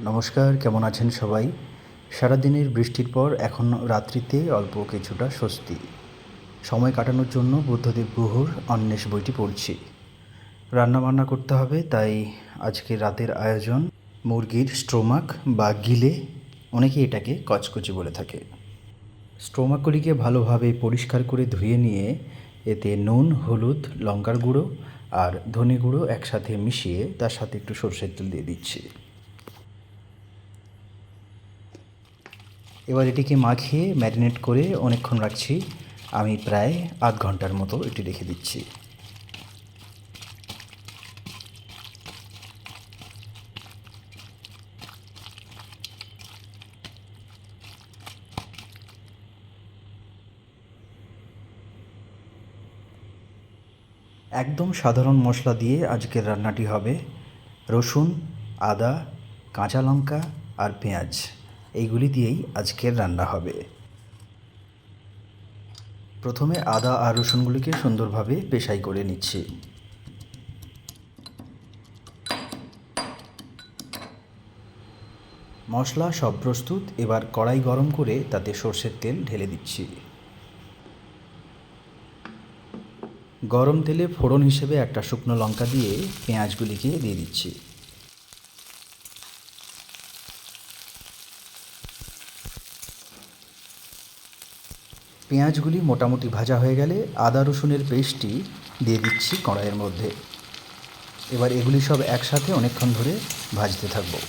নমস্কার, কেমন আছেন সবাই? সারাদিনের বৃষ্টির পর এখন রাত্রিতে অল্প কিছুটা স্বস্তি। সময় কাটানোর জন্য বুদ্ধদেব গুহর অন্বেষ বইটি পড়ছি। রান্নাবান্না করতে হবে, তাই আজকে রাতের আয়োজন মুরগির স্টোমাক বা গিলে, অনেকেই এটাকে কচকচি বলে থাকে। স্টোমাকগুলিকে ভালোভাবে পরিষ্কার করে ধুয়ে নিয়ে এতে নুন, হলুদ, লঙ্কার গুঁড়ো আর ধনে গুঁড়ো একসাথে মিশিয়ে তার সাথে একটু সরষের তেল দিয়ে দিচ্ছি। এবার এটিকে মাখিয়ে ম্যারিনেট করে অনেকক্ষণ রাখছি। আমি প্রায় আধ ঘন্টার মতো এটি রেখে দিচ্ছি। একদম সাধারণ মশলা দিয়ে আজকের রান্নাটি হবে। রসুন, আদা, কাঁচা লঙ্কা আর পেঁয়াজ, এইগুলি দিয়েই আজকের রান্না হবে। প্রথমে আদা আর রসুনগুলিকে সুন্দরভাবে পেশাই করে নিচ্ছি। মশলা সব প্রস্তুত। এবার কড়াই গরম করে তাতে সর্ষের তেল ঢেলে দিচ্ছি। গরম তেলে ফোড়ন হিসেবে একটা শুকনো লঙ্কা দিয়ে পেঁয়াজগুলিকে দিয়ে দিচ্ছি। পেঁয়াজগুলি মোটামুটি ভাজা হয়ে গেলে আদা রসুনের পেস্টটি দিয়ে দিচ্ছি কড়াইয়ের মধ্যে। এবার এগুলি সব একসাথে অনেকক্ষণ ধরে ভাজতে থাকবো।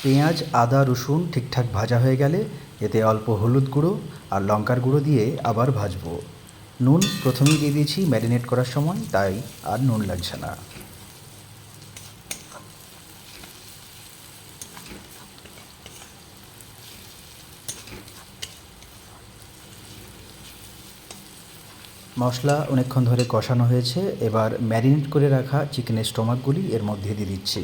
পেঁয়াজ, আদা, রসুন ঠিকঠাক ভাজা হয়ে গেলে এতে অল্প হলুদ গুঁড়ো আর লঙ্কার গুঁড়ো দিয়ে আবার ভাজবো। নুন প্রথমেই দিয়ে দিয়েছি ম্যারিনেট করার সময়, তাই আর নুন লাগছে না। মশলা অনেকক্ষণ ধরে কষানো হয়েছে। এবার ম্যারিনেট করে রাখা চিকেনের স্টোমাকগুলি এর মধ্যে দিয়ে দিচ্ছি।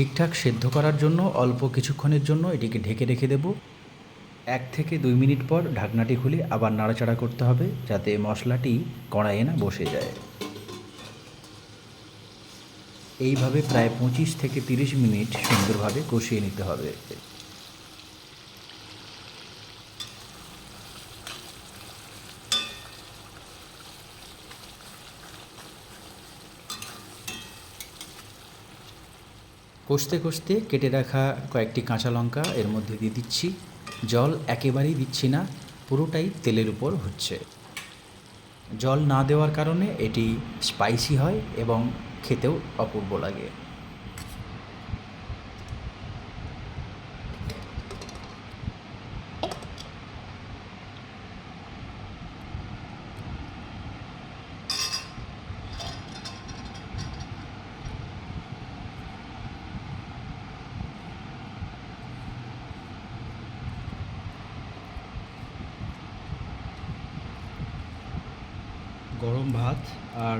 ঠিকঠাক সেদ্ধ করার জন্য অল্প কিছুক্ষণের জন্য এটিকে ঢেকে রেখে দেব। 1 থেকে 2 মিনিট পর ঢাকনাটি খুলে আবার নাড়াচাড়া করতে হবে, যাতে মশলাটি কড়াইয়ে না বসে যায়। এইভাবে প্রায় 25 থেকে 30 মিনিট সুন্দরভাবে কষিয়ে নিতে হবে। কষতে কষতে কেটে রাখা কয়েকটি কাঁচা লঙ্কা এর মধ্যে দিয়ে দিচ্ছি। জল একেবারেই দিচ্ছি না, পুরোটাই তেলের উপর হচ্ছে। জল না দেওয়ার কারণে এটি স্পাইসি হয় এবং খেতেও অপূর্ব লাগে। গরম ভাত আর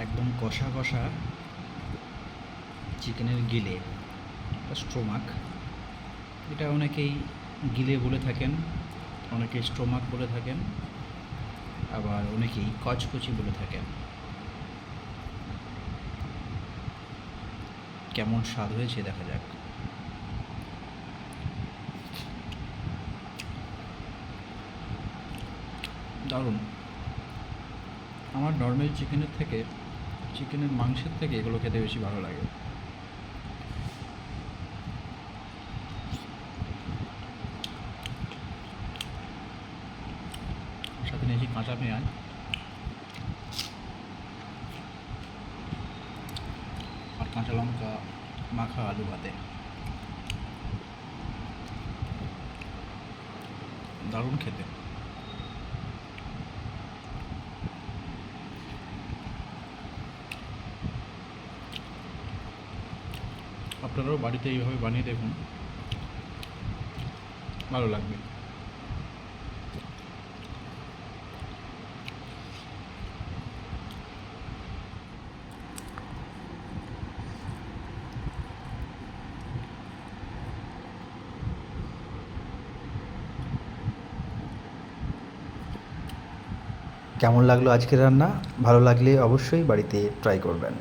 একদম কষা কষা চিকেনের গিলে স্টোমাক, এটা অনেকেই গিলে বলে থাকেন, অনেকে স্টোমাক বলে থাকেন, আবার অনেকেই কচকচি বলে থাকেন। কেমন স্বাদ হয়েছে দেখা যাক। দারুণ। আমার নর্মাল চিকেনের মাংসের থেকে এগুলো খেতে বেশি ভালো লাগে। সাথে নিয়েছি কাঁচা পেঁয়াজ আর কাঁচা লঙ্কা মাখা আলু ভাতে। দারুণ খেতে। আপনারাও বাড়িতে এইভাবে বানিয়ে দেখুন, ভালো লাগবে। কেমন লাগলো আজকের রান্না? ভালো লাগলে অবশ্যই বাড়িতে ট্রাই করবেন।